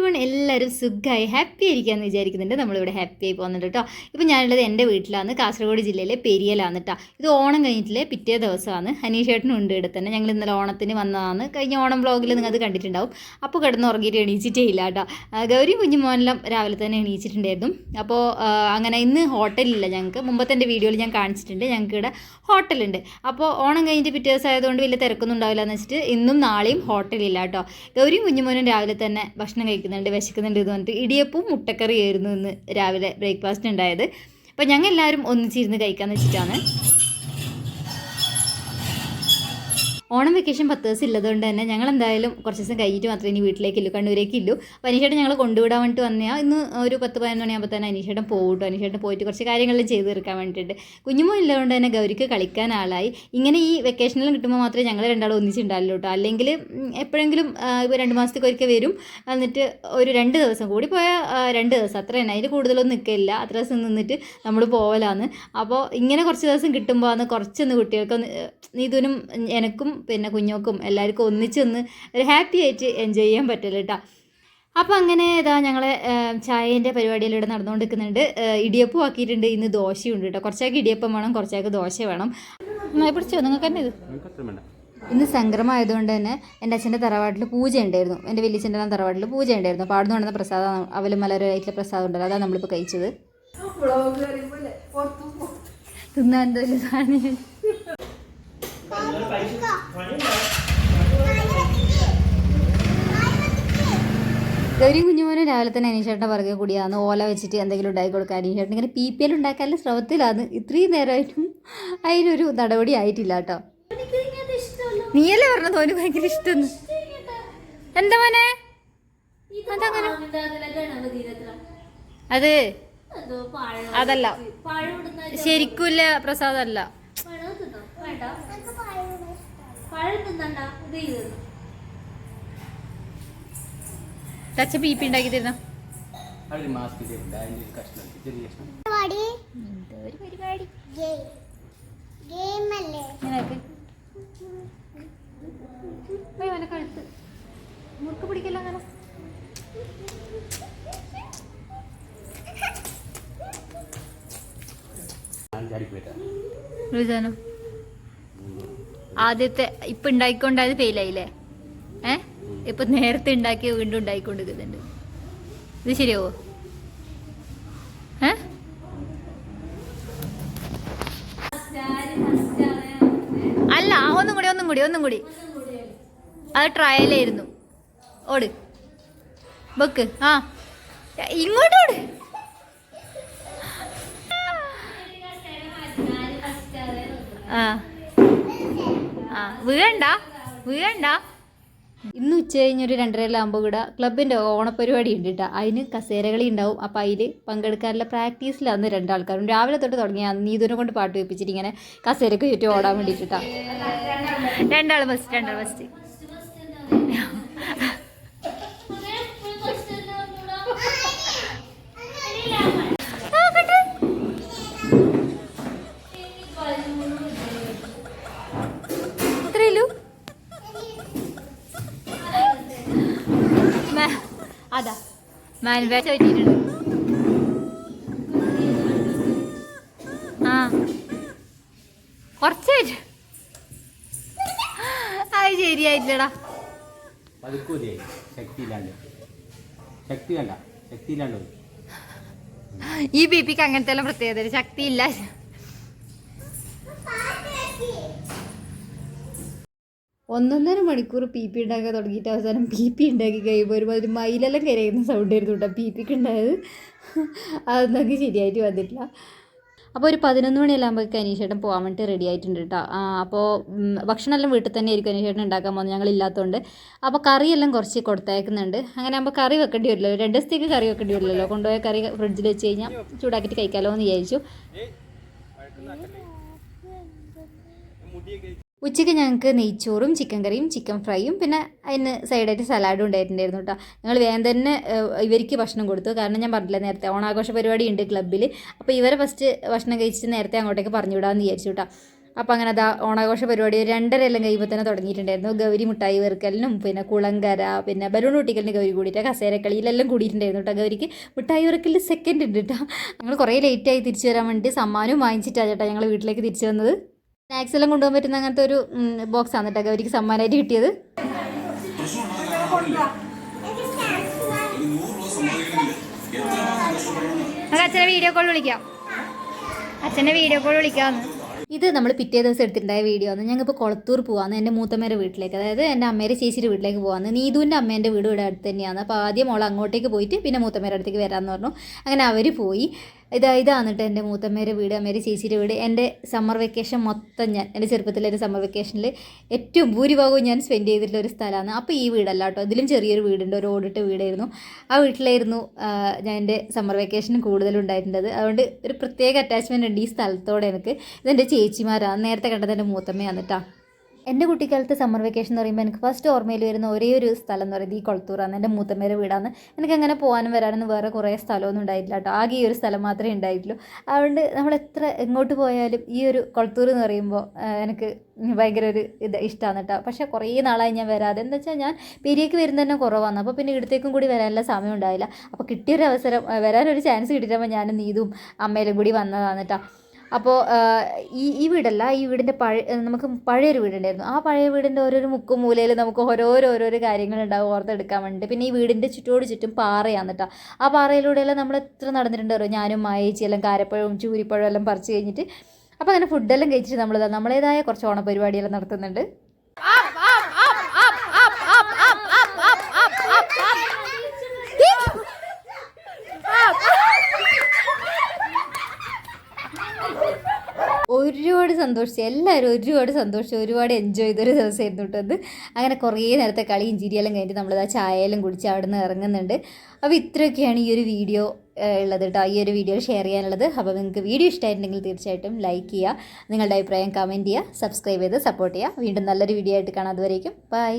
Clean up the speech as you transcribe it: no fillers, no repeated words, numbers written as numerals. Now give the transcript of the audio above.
Everyone എല്ലാവരും സുഖമായി happy ആയിരിക്കാമെന്ന് വിചാരിക്കുന്നുണ്ട്. നമ്മളിവിടെ ഹാപ്പി ആയി പോകുന്നുണ്ട് കേട്ടോ. ഇപ്പോൾ ഞാനുള്ളത് എൻ്റെ വീട്ടിലാണ്, കാസർഗോഡ് ജില്ലയിലെ പെരിയലാണ് കേട്ടോ. ഇത് ഓണം കഴിഞ്ഞിട്ടില്ലേ പിറ്റേ ദിവസമാണ്. അനീഷേട്ടനും ഉണ്ട് ഇവിടെ തന്നെ. ഞങ്ങൾ ഇന്നലെ ഓണത്തിന് വന്നതാണ്. കഴിഞ്ഞ ഓണം വ്ളോഗിൽ നിങ്ങൾ അത് കണ്ടിട്ടുണ്ടാവും. അപ്പോൾ കിടന്ന് ഉറങ്ങിയിട്ട് എണീച്ചിട്ടേ ഇല്ല കേട്ടോ. ഗൗരി കുഞ്ഞുമോനെല്ലാം രാവിലെ തന്നെ എണീച്ചിട്ടുണ്ടായിരുന്നു. അപ്പോൾ അങ്ങനെ ഇന്ന് ഹോട്ടലില്ല ഞങ്ങൾക്ക്. മുമ്പത്തെ എൻ്റെ വീഡിയോയിൽ ഞാൻ കാണിച്ചിട്ടുണ്ട്, ഞങ്ങൾക്ക് ഇവിടെ ഹോട്ടലുണ്ട്. അപ്പോൾ ഓണം കഴിഞ്ഞിട്ട് പിറ്റേ ദിവസം ആയതുകൊണ്ട് വലിയ തിരക്കൊന്നും ഉണ്ടാവില്ല എന്ന് വെച്ചിട്ട് ഇന്നും നാളെയും ഹോട്ടലില്ല കേട്ടോ. ഗൗരിയും കുഞ്ഞുമോനും രാവിലെ തന്നെ ഭക്ഷണം കഴിക്കുന്നുണ്ട്, വിശക്കുന്നുണ്ട് എന്ന് പറഞ്ഞിട്ട് ഇടിയപ്പവും മുട്ടക്കറിയായിരുന്നു ഇന്ന് രാവിലെ ബ്രേക്ക്ഫാസ്റ്റ് ഉണ്ടായത്. അപ്പോൾ ഞങ്ങൾ എല്ലാവരും ഒന്നിച്ചിരുന്ന് കഴിക്കാമെന്ന് വെച്ചിട്ടാണ്. ഓണം വെക്കേഷൻ 10 ദിവസം ഉള്ളതുകൊണ്ട് തന്നെ ഞങ്ങൾ എന്തായാലും കുറച്ച് ദിവസം കഴിഞ്ഞിട്ട് മാത്രമേ ഇനി വീട്ടിലേക്കില്ലൂ, കണ്ണൂരേക്കില്ലൂ. അപ്പോൾ അനീഷേട്ടൻ ഞങ്ങൾ കൊണ്ടുവിടാൻ വേണ്ടിയിട്ട് വന്നതാണ്. ഇന്ന് ഒരു 10-11 മണിയാകുമ്പോൾ തന്നെ അനീഷേട്ടൻ പോകും. അനീഷേട്ടൻ പോയിട്ട് കുറച്ച് കാര്യങ്ങളിൽ ചെയ്ത് തീർക്കാൻ വേണ്ടിയിട്ട്. കുഞ്ഞുമോ ഇല്ലതുകൊണ്ട് തന്നെ ഗൗരിക്ക് കളിക്കാൻ ആളായി. ഇങ്ങനെ ഈ വെക്കേഷനിലും കിട്ടുമ്പോൾ മാത്രമേ ഞങ്ങൾ രണ്ടാളും ഒന്നിച്ചുണ്ടാവുള്ളൂ കേട്ടോ. അല്ലെങ്കിൽ എപ്പോഴെങ്കിലും ഇപ്പോൾ 2 മാസത്തേക്ക് ഒരിക്കൽ വരും, എന്നിട്ട് ഒരു 2 ദിവസം കൂടി പോയാൽ 2 ദിവസം അത്ര തന്നെ, അതിൽ കൂടുതലൊന്നും നിൽക്കില്ല. അത്ര ദിവസം നിന്നിട്ട് നമ്മൾ പോകലാന്ന്. അപ്പോൾ ഇങ്ങനെ കുറച്ച് ദിവസം കിട്ടുമ്പോൾ അന്ന് കുറച്ചൊന്ന് കുട്ടികൾക്ക് നീതുനും എനക്കും പിന്നെ കുഞ്ഞോക്കും എല്ലാവർക്കും ഒന്നിച്ചൊന്ന് ഒരു ഹാപ്പി ആയിട്ട് എൻജോയ് ചെയ്യാൻ പറ്റില്ല കേട്ടോ. അപ്പോൾ അങ്ങനെ ഇതാ ഞങ്ങളെ ചായേൻ്റെ പരിപാടിയെല്ലാം ഇവിടെ നടന്നുകൊണ്ടിരിക്കുന്നുണ്ട്. ഇടിയപ്പം ആക്കിയിട്ടുണ്ട്. ഇന്ന് ദോശയുണ്ട് കേട്ടോ. കുറച്ചാൾക്ക് ഇടിയപ്പം വേണം, കുറച്ചാൾക്ക് ദോശ വേണം. പിടിച്ചോ നിങ്ങൾക്ക് തന്നെ ഇത്. ഇന്ന് സംക്രമം ആയതുകൊണ്ട് തന്നെ എൻ്റെ അച്ഛൻ്റെ തറവാട്ടിൽ പൂജ ഉണ്ടായിരുന്നു. എൻ്റെ വലിയച്ഛൻ്റെ തറവാട്ടിൽ പൂജ ഉണ്ടായിരുന്നു. അപ്പോൾ അവിടെ നിന്ന് നടന്ന പ്രസാദം, അവലും മലരായിട്ടുള്ള പ്രസാദം ഉണ്ടല്ലോ, അതാണ് നമ്മളിപ്പോൾ കഴിച്ചത്. തിന്നാൻ എന്തോ സാധനം. ഗൗരി കുഞ്ഞുമോനെ രാവിലെ തന്നെ അനീഷേട്ടൻ്റെ പുറകെ കൂടിയാണ് ഓല വെച്ചിട്ട് എന്തെങ്കിലും ഉണ്ടാക്കി കൊടുക്കുക. അനീഷേട്ടൻ ഇങ്ങനെ PPL ഉണ്ടാക്കാനുള്ള ശ്രമത്തിലാണ്. ഇത്രയും നേരമായിട്ടും അതിനൊരു നടപടി ആയിട്ടില്ല കേട്ടോ. നീയല്ലേ പറഞ്ഞ തോന്നി ഭയങ്കര ഇഷ്ടമെന്ന്. എന്താ മോനെ അതങ്ങനെ? അത് അതല്ല, ശരിക്കുമില്ല പ്രസാദമല്ല. ടച്ച് PP ഉണ്ടാക്കി തരുന്ന കഴുത്ത് മുറുക്ക് പിടിക്കല്ലോ അങ്ങനെ. ആദ്യത്തെ ഇപ്പം ഉണ്ടാക്കിക്കൊണ്ടായത് ഫെയിലായില്ലേ? ഇപ്പൊ നേരത്തെ ഉണ്ടാക്കി വീണ്ടും ഉണ്ടായിക്കൊണ്ടിരിക്കുന്നുണ്ട്. ഇത് ശരിയാവോ? അല്ല, ഒന്നും കൂടി അത് ട്രയലായിരുന്നു. ഓട് ബക്ക്. ഇങ്ങോട്ടോട്. വീഴണ്ട. ഇന്ന് ഉച്ച കഴിഞ്ഞൊരു 2:30 കൂടെ ക്ലബിൻ്റെ ഓണപ്പരിപാടി ഉണ്ട് കേട്ടോ. അതിന് കസേരകളി ഉണ്ടാവും. അപ്പോൾ അതിൽ പങ്കെടുക്കാനുള്ള പ്രാക്ടീസിലാണ് 2 ആൾക്കാരും. രാവിലെ തൊട്ട് തുടങ്ങിയ നീതുനെ കൊണ്ട് പാട്ട് വെപ്പിച്ചിട്ട് ഇങ്ങനെ കസേരക്ക് ചുറ്റും ഓടാൻ വേണ്ടിയിട്ടാ. 2 ആൾ ഫസ്റ്റ്. അതാ മാനുഫാക്ചർ പറ്റിയിട്ടുണ്ട്. കുറച്ചായിട്ട് അത് ശരിയായില്ലടാ. ഈ BPക്ക് അങ്ങനത്തെ എല്ലാം പ്രത്യേകത, ശക്തിയില്ല. ഒന്നൊന്നര മണിക്കൂർ PP ഉണ്ടാക്കാൻ തുടങ്ങിയിട്ട് അവസാനം PP ഉണ്ടാക്കി കഴിയുമ്പോൾ ഒരുമാതിരി മയിലെല്ലാം കരയുന്ന സൗണ്ട് ആയിരുന്നു കേട്ടോ PPക്ക് ഉണ്ടായത്. അതൊന്നും ശരിയായിട്ട് വന്നിട്ടില്ല. അപ്പോൾ ഒരു 11 മണിയെല്ലാം ആകുമ്പോഴേക്കും അനീഷേട്ടൻ പോകാൻ വേണ്ടിയിട്ട് റെഡി ആയിട്ടുണ്ട് കേട്ടോ. അപ്പോൾ ഭക്ഷണമെല്ലാം വീട്ടിൽ തന്നെ ആയിരിക്കും അനീഷേട്ടൻ ഉണ്ടാക്കാൻ പോകുന്നത്, ഞങ്ങളില്ലാത്തതുകൊണ്ട്. അപ്പോൾ കറിയെല്ലാം കുറച്ച് കൊടുത്തയക്കുന്നുണ്ട്. അങ്ങനെ ആകുമ്പോൾ കറി വെക്കേണ്ടി വരില്ലല്ലോ, 2 ദിവസത്തേക്ക് കറി വെക്കേണ്ടി വരില്ലല്ലോ. കൊണ്ടുപോയ കറി ഫ്രിഡ്ജിൽ വെച്ച് കഴിഞ്ഞാൽ ചൂടാക്കിയിട്ട് കഴിക്കാമല്ലോ എന്ന് വിചാരിച്ചു. ഉച്ചയ്ക്ക് ഞങ്ങൾക്ക് നെയ്ച്ചോറും ചിക്കൻ കറിയും ചിക്കൻ ഫ്രൈയും പിന്നെ അതിന് സൈഡായിട്ട് സലാഡും ഉണ്ടായിട്ടുണ്ടായിരുന്നു കേട്ടോ. ഞങ്ങൾ വേഗം തന്നെ ഇവർക്ക് ഭക്ഷണം കൊടുത്തു. കാരണം ഞാൻ പറഞ്ഞില്ല നേരത്തെ ഓണാഘോഷ പരിപാടി ഉണ്ട് ക്ലബ്ബിൽ. അപ്പോൾ ഇവരെ ഫസ്റ്റ് ഭക്ഷണം കഴിച്ചിട്ട് നേരത്തെ അങ്ങോട്ടേക്ക് പറഞ്ഞു വിടാമെന്ന് വിചാരിച്ചു കേട്ടോ. അപ്പോൾ അങ്ങനെ അതാ ഓണാഘോഷ പരിപാടി 2:30 എല്ലാം കഴിയുമ്പോൾ തന്നെ തുടങ്ങിയിട്ടുണ്ടായിരുന്നു. ഗൗരി മിഠായി വെറുക്കലിനും പിന്നെ കുളങ്കര പിന്നെ ബലൂൺ പൊട്ടിക്കലിന് ഗൗരി കൂടിയിട്ട് കസേരക്കളിയിലെല്ലാം കൂടിയിട്ടുണ്ടായിരുന്നു കേട്ടോ. ഗൗരിക്ക് മിഠായി വെറുക്കലിൽ സെക്കൻഡ് ഉണ്ട് കേട്ടോ. ഞങ്ങൾ കുറേ ലേറ്റായി തിരിച്ചു വരാൻ വേണ്ടി സമ്മാനവും വാങ്ങിച്ചിട്ടാണ് ചേട്ടാ ഞങ്ങൾ വീട്ടിലേക്ക് തിരിച്ചു വന്നത്. സ്നാക്സ് എല്ലാം കൊണ്ടുപോകാൻ പറ്റുന്ന അങ്ങനത്തെ ഒരു ബോക്സാണ് കേട്ടോ ഗൗരിക്ക് സമ്മാനമായിട്ട് കിട്ടിയത്. അച്ഛനെ വീഡിയോ കോൾ വിളിക്കാം, അച്ഛനെ വീഡിയോ കോൾ വിളിക്കാമെന്ന്. ഇത് നമ്മൾ പിറ്റേ ദിവസം എടുത്തിട്ടുണ്ടായ വീഡിയോ ആണ്. ഞങ്ങളിപ്പോൾ കൊളത്തൂർ പോകാമെന്ന് എൻ്റെ മൂത്തമ്മേരെ വീട്ടിലേക്ക്, അതായത് എൻ്റെ അമ്മേരെ ചേച്ചിയുടെ വീട്ടിലേക്ക് പോകാമെന്ന്. നീതുവിൻ്റെ അമ്മേൻ്റെ വീട് ഇവിടെ അടുത്ത് തന്നെയാണ്. അപ്പോൾ ആദ്യം മോൾ അങ്ങോട്ടേക്ക് പോയിട്ട് പിന്നെ മൂത്തമ്മേരെ അടുത്തേക്ക് വരാമെന്ന് പറഞ്ഞു. അങ്ങനെ അവർ പോയി. ഇതാണ് കേട്ടോ എൻ്റെ മൂത്തമ്മേരെ വീട്, അമ്മേരെ ചേച്ചിയുടെ വീട്. എൻ്റെ സമ്മർ വെക്കേഷൻ മൊത്തം എൻ്റെ ചെറുപ്പത്തിലെ ഒരു സമ്മർ വെക്കേഷനിൽ ഏറ്റവും ഭൂരിഭാഗവും ഞാൻ സ്പെൻഡ് ചെയ്തിട്ടുള്ള ഒരു സ്ഥലമാണ്. അപ്പോൾ ഈ വീടല്ല കേട്ടോ, ഇതിലും ചെറിയൊരു വീടുണ്ട്, ഒരു ഓടിട്ട വീടായിരുന്നു. ആ വീട്ടിലായിരുന്നു ഞാൻ എൻ്റെ സമ്മർ വെക്കേഷന് കൂടുതലുണ്ടായിട്ടുള്ളത്. അതുകൊണ്ട് ഒരു പ്രത്യേക അറ്റാച്ച്മെൻ്റ് ഉണ്ട് ഈ സ്ഥലത്തോടെ എനിക്ക്. ഇതെൻ്റെ ചേച്ചിമാരാണ്, നേരത്തെ കണ്ടത് എൻ്റെ മൂത്തമ്മയാണ് കേട്ടോ. എൻ്റെ കുട്ടിക്കാലത്ത് സമ്മർ വെക്കേഷൻ എന്ന് പറയുമ്പോൾ എനിക്ക് ഫസ്റ്റ് ഓർമ്മയിൽ വരുന്ന ഒരേ ഒരു സ്ഥലം എന്ന് പറയുന്നത് ഈ കൊളത്തൂറാണ്, എൻ്റെ മൂത്തമ്മേരെ വീടാണ്. എനിക്കങ്ങനെ പോകാനും വരാനൊന്നും വേറെ കുറേ സ്ഥലമൊന്നും ഉണ്ടായിട്ടില്ല കേട്ടോ, ആകെ ഈ ഒരു സ്ഥലം മാത്രമേ ഉണ്ടായിട്ടുള്ളൂ. അതുകൊണ്ട് നമ്മൾ എത്ര എങ്ങോട്ട് പോയാലും ഈ ഒരു കൊളത്തൂർ എന്ന് പറയുമ്പോൾ എനിക്ക് ഭയങ്കര ഒരു ഇഷ്ടമാണ് കേട്ടോ. പക്ഷേ കുറേ നാളായി ഞാൻ വരാതെ, എന്താ വെച്ചാൽ ഞാൻ പെരിയേക്ക് വരുന്നത് തന്നെ കുറവാണ്. അപ്പോൾ പിന്നെ ഇവിടത്തേക്കും കൂടി വരാനുള്ള സമയം ഉണ്ടായില്ല. അപ്പോൾ കിട്ടിയൊരു അവസരം, വരാനൊരു ചാൻസ് കിട്ടിയിട്ടപ്പോൾ ഞാനും നീതും അമ്മയിലും കൂടി വന്നതാണ് കേട്ടോ. അപ്പോൾ ഈ വീടല്ല, ഈ വീടിൻ്റെ നമുക്ക് പഴയൊരു വീടുണ്ടായിരുന്നു. ആ പഴയ വീടിൻ്റെ ഓരോരോ മുക്കും മൂലയിൽ നമുക്ക് ഓരോരോ കാര്യങ്ങളുണ്ടാവും ഓർത്തെടുക്കാൻ വേണ്ടിയിട്ട്. പിന്നെ ഈ വീടിൻ്റെ ചുറ്റും പാറയാണ് കേട്ടോ. ആ പാറയിലൂടെയെല്ലാം നമ്മൾ എത്ര നടന്നിട്ടുണ്ടോ, ഞാനും മായേച്ചിയെല്ലാം കാരപ്പഴവും ചൂരിപ്പഴവും എല്ലാം പറിച്ച് കഴിഞ്ഞിട്ട്. അപ്പോൾ അങ്ങനെ ഫുഡെല്ലാം കഴിച്ചിട്ട് നമ്മളേതായ കുറച്ച് ഓണപരിപാടിയെല്ലാം നടത്തുന്നുണ്ട്. ഒരുപാട് സന്തോഷിച്ചു, എല്ലാവരും ഒരുപാട് സന്തോഷിച്ചു, ഒരുപാട് എൻജോയ് ചെയ്തൊരു ദിവസമായിരുന്നു കേട്ടത്. അങ്ങനെ കുറേ നേരത്തെ കളിയും ചിരിയെല്ലാം കഴിഞ്ഞിട്ട് നമ്മളിതാ ചായയെല്ലാം കുടിച്ച് അവിടെ നിന്ന് ഇറങ്ങുന്നുണ്ട്. അപ്പോൾ ഇത്രയൊക്കെയാണ് ഈ ഒരു വീഡിയോ ഉള്ളത് കേട്ടോ, ഈ ഒരു വീഡിയോ ഷെയർ ചെയ്യാനുള്ളത്. അപ്പോൾ നിങ്ങൾക്ക് വീഡിയോ ഇഷ്ടമായിട്ടുണ്ടെങ്കിൽ തീർച്ചയായിട്ടും ലൈക്ക് ചെയ്യുക, നിങ്ങളുടെ അഭിപ്രായം കമൻറ്റ് ചെയ്യുക, സബ്സ്ക്രൈബ് ചെയ്ത് സപ്പോർട്ട് ചെയ്യുക. വീണ്ടും നല്ലൊരു വീഡിയോ ആയിട്ട് കാണാം. അതുവരേക്കും ബൈ.